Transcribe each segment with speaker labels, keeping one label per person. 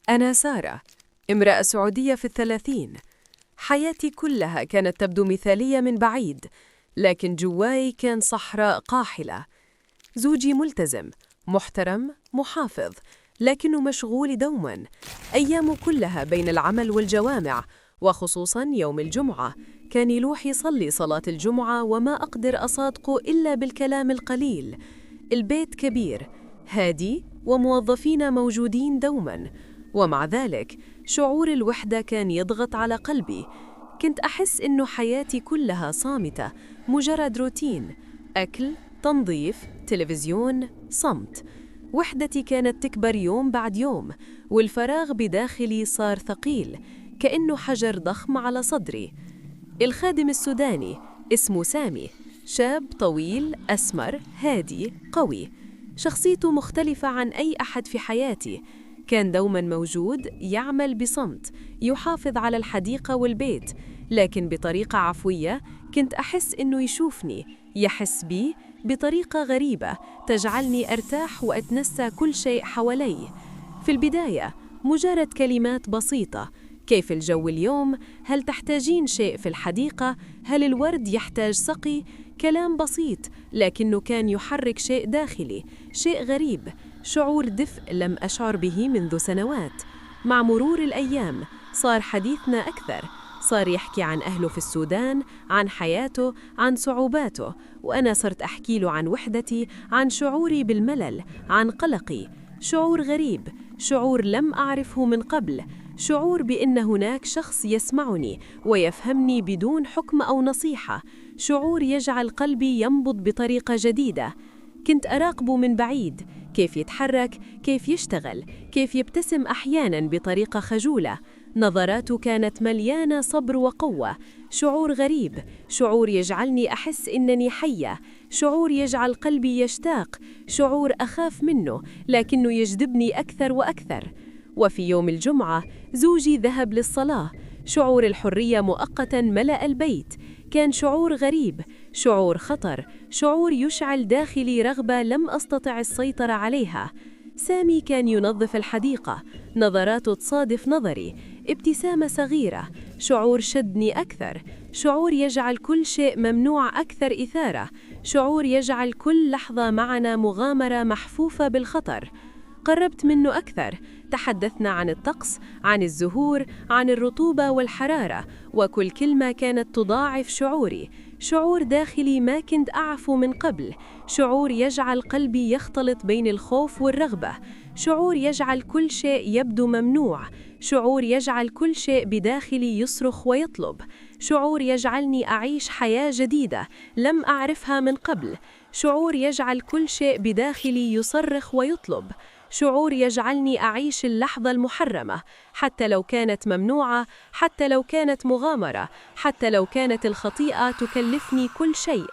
Speaker 1: أنا سارة، امرأة سعودية في الثلاثين. حياتي كلها كانت تبدو مثالية من بعيد، لكن جواي كان صحراء قاحلة. زوجي ملتزم، محترم، محافظ، لكنه مشغول دوماً. أيامه كلها بين العمل والجوامع، وخصوصاً يوم الجمعة كان يروح يصلي صلاة الجمعة وما أقدر أصادقه إلا بالكلام القليل. البيت كبير، هادي، وموظفين موجودين دوماً، ومع ذلك شعور الوحدة كان يضغط على قلبي. كنت أحس إنه حياتي كلها صامتة، مجرد روتين، أكل، تنظيف، تلفزيون، صمت. وحدتي كانت تكبر يوم بعد يوم، والفراغ بداخلي صار ثقيل، كأنه حجر ضخم على صدري. الخادم السوداني اسمه سامي، شاب طويل أسمر هادي قوي، شخصيته مختلفة عن أي أحد في حياتي. كان دوما موجود، يعمل بصمت، يحافظ على الحديقة والبيت، لكن بطريقة عفوية. كنت أحس إنه يشوفني، يحس بي بطريقة غريبة تجعلني أرتاح وأتنسى كل شيء حوالي. في البداية مجرد كلمات بسيطة: كيف الجو اليوم؟ هل تحتاجين شيء في الحديقة؟ هل الورد يحتاج سقي؟ كلام بسيط، لكنه كان يحرك شيء داخلي، شيء غريب، شعور دفء لم أشعر به منذ سنوات. مع مرور الأيام صار حديثنا أكثر، صار يحكي عن أهله في السودان، عن حياته، عن صعوباته، وأنا صرت أحكي له عن وحدتي، عن شعوري بالملل، عن قلقي. شعور غريب، شعور لم أعرفه من قبل، شعور بأن هناك شخص يسمعني ويفهمني بدون حكم أو نصيحة، شعور يجعل قلبي ينبض بطريقة جديدة. كنت أراقبه من بعيد، كيف يتحرك، كيف يشتغل، كيف يبتسم أحياناً بطريقة خجولة. نظراته كانت مليانة صبر وقوة. شعور غريب، شعور يجعلني أحس إنني حية، شعور يجعل قلبي يشتاق، شعور أخاف منه لكنه يجذبني أكثر وأكثر. وفي يوم الجمعة زوجي ذهب للصلاة، شعور الحرية مؤقتاً ملأ البيت. كان شعور غريب، شعور خطر، شعور يشعل داخلي رغبة لم أستطع السيطرة عليها. سامي كان ينظف الحديقة، نظراته تصادف نظري، ابتسامة صغيرة، شعور شدني أكثر، شعور يجعل كل شيء ممنوع أكثر إثارة، شعور يجعل كل لحظة معنا مغامرة محفوفة بالخطر. قربت منه أكثر، تحدثنا عن الطقس، عن الزهور، عن الرطوبة والحرارة، وكل كلمة كانت تضاعف شعوري، شعور داخلي ما كنت أعرفه من قبل، شعور يجعل قلبي يختلط بين الخوف والرغبة، شعور يجعل كل شيء يبدو ممنوع، شعور يجعل كل شيء بداخلي يصرخ ويطلب، شعور يجعلني أعيش حياة جديدة لم أعرفها من قبل، شعور يجعل كل شيء بداخلي يصرخ ويطلب، شعور يجعلني أعيش اللحظة المحرمة، حتى لو كانت ممنوعة، حتى لو كانت مغامرة، حتى لو كانت الخطيئة تكلفني كل شيء.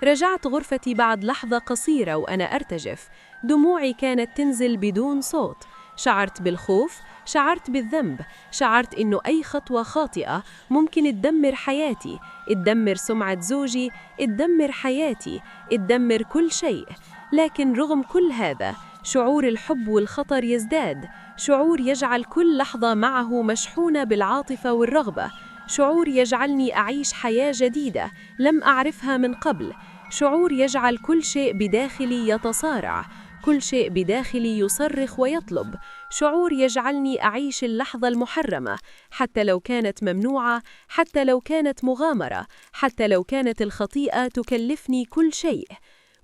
Speaker 1: رجعت غرفتي بعد لحظة قصيرة وأنا أرتجف، دموعي كانت تنزل بدون صوت. شعرت بالخوف، شعرت بالذنب، شعرت إنه أي خطوة خاطئة ممكن تدمر حياتي، تدمر سمعة زوجي، تدمر حياتي، تدمر كل شيء. لكن رغم كل هذا شعور الحب والخطر يزداد، شعور يجعل كل لحظة معه مشحونة بالعاطفة والرغبة، شعور يجعلني أعيش حياة جديدة لم أعرفها من قبل، شعور يجعل كل شيء بداخلي يتصارع، كل شيء بداخلي يصرخ ويطلب، شعور يجعلني أعيش اللحظة المحرمة، حتى لو كانت ممنوعة، حتى لو كانت مغامرة، حتى لو كانت الخطيئة تكلفني كل شيء.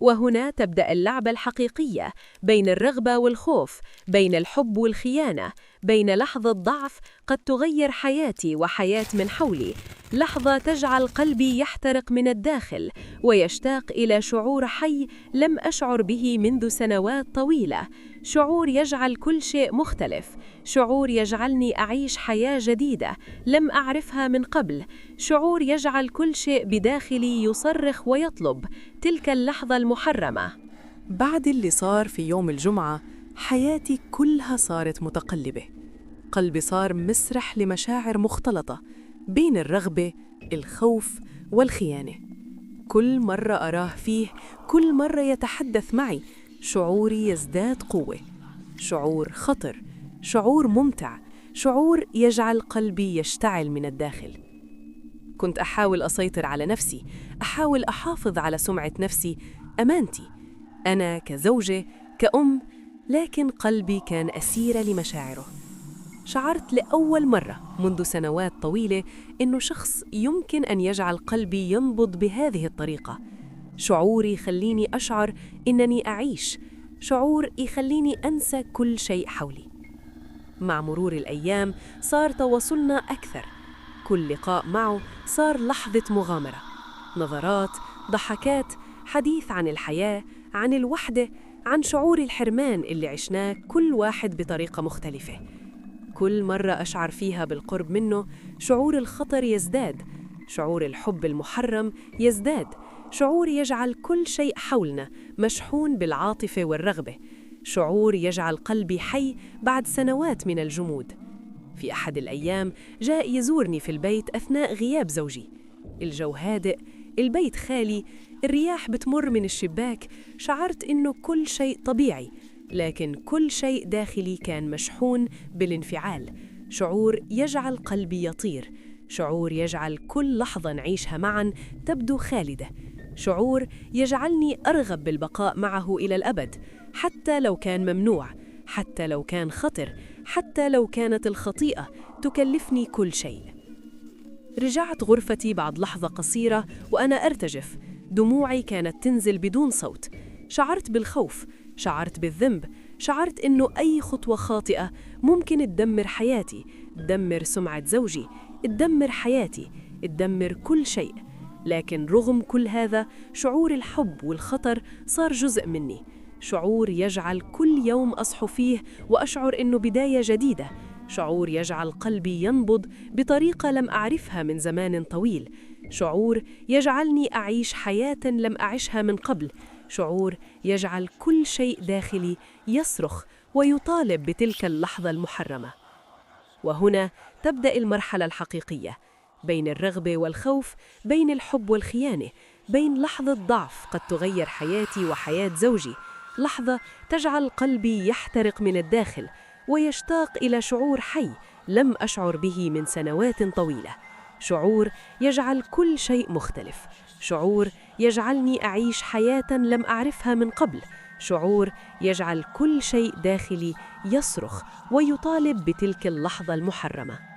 Speaker 1: وهنا تبدأ اللعبة الحقيقية بين الرغبة والخوف، بين الحب والخيانة، بين لحظة ضعف قد تغير حياتي وحياة من حولي، لحظة تجعل قلبي يحترق من الداخل ويشتاق إلى شعور حي لم أشعر به منذ سنوات طويلة، شعور يجعل كل شيء مختلف، شعور يجعلني أعيش حياة جديدة لم أعرفها من قبل، شعور يجعل كل شيء بداخلي يصرخ ويطلب تلك اللحظة المحرمة.
Speaker 2: بعد اللي صار في يوم الجمعة حياتي كلها صارت متقلبة. قلبي صار مسرح لمشاعر مختلطة بين الرغبة، الخوف والخيانة. كل مرة أراه فيه، كل مرة يتحدث معي، شعوري يزداد قوة، شعور خطر، شعور ممتع، شعور يجعل قلبي يشتعل من الداخل. كنت أحاول أسيطر على نفسي، أحاول أحافظ على سمعة نفسي، أمانتي، أنا كزوجة، كأم، لكن قلبي كان أسير لمشاعره. شعرت لأول مرة منذ سنوات طويلة إنه شخص يمكن أن يجعل قلبي ينبض بهذه الطريقة. شعور يخليني أشعر إنني أعيش، شعور يخليني أنسى كل شيء حولي. مع مرور الأيام صار تواصلنا أكثر، كل لقاء معه صار لحظة مغامرة، نظرات، ضحكات، حديث عن الحياة، عن الوحدة، عن شعور الحرمان اللي عشناه كل واحد بطريقة مختلفة. كل مرة أشعر فيها بالقرب منه شعور الخطر يزداد، شعور الحب المحرم يزداد، شعور يجعل كل شيء حولنا مشحون بالعاطفة والرغبة، شعور يجعل قلبي حي بعد سنوات من الجمود. في أحد الأيام جاء يزورني في البيت أثناء غياب زوجي. الجو هادئ، البيت خالي، الرياح بتمر من الشباك. شعرت إنه كل شيء طبيعي، لكن كل شيء داخلي كان مشحون بالانفعال، شعور يجعل قلبي يطير، شعور يجعل كل لحظة نعيشها معاً تبدو خالدة، شعور يجعلني أرغب بالبقاء معه إلى الأبد، حتى لو كان ممنوع، حتى لو كان خطر، حتى لو كانت الخطيئة تكلفني كل شيء. رجعت غرفتي بعد لحظة قصيرة وأنا أرتجف، دموعي كانت تنزل بدون صوت. شعرت بالخوف، شعرت بالذنب، شعرت إنه أي خطوة خاطئة ممكن تدمر حياتي، تدمر سمعة زوجي، تدمر حياتي، تدمر كل شيء. لكن رغم كل هذا شعور الحب والخطر صار جزء مني، شعور يجعل كل يوم أصحو فيه وأشعر إنه بداية جديدة، شعور يجعل قلبي ينبض بطريقة لم أعرفها من زمان طويل، شعور يجعلني أعيش حياة لم أعشها من قبل، شعور يجعل كل شيء داخلي يصرخ ويطالب بتلك اللحظة المحرمة. وهنا تبدأ المرحلة الحقيقية، بين الرغبة والخوف، بين الحب والخيانة، بين لحظة ضعف قد تغير حياتي وحياة زوجي، لحظة تجعل قلبي يحترق من الداخل ويشتاق إلى شعور حي لم أشعر به من سنوات طويلة، شعور يجعل كل شيء مختلف، شعور يجعلني أعيش حياة لم أعرفها من قبل، شعور يجعل كل شيء داخلي يصرخ ويطالب بتلك اللحظة المحرمة.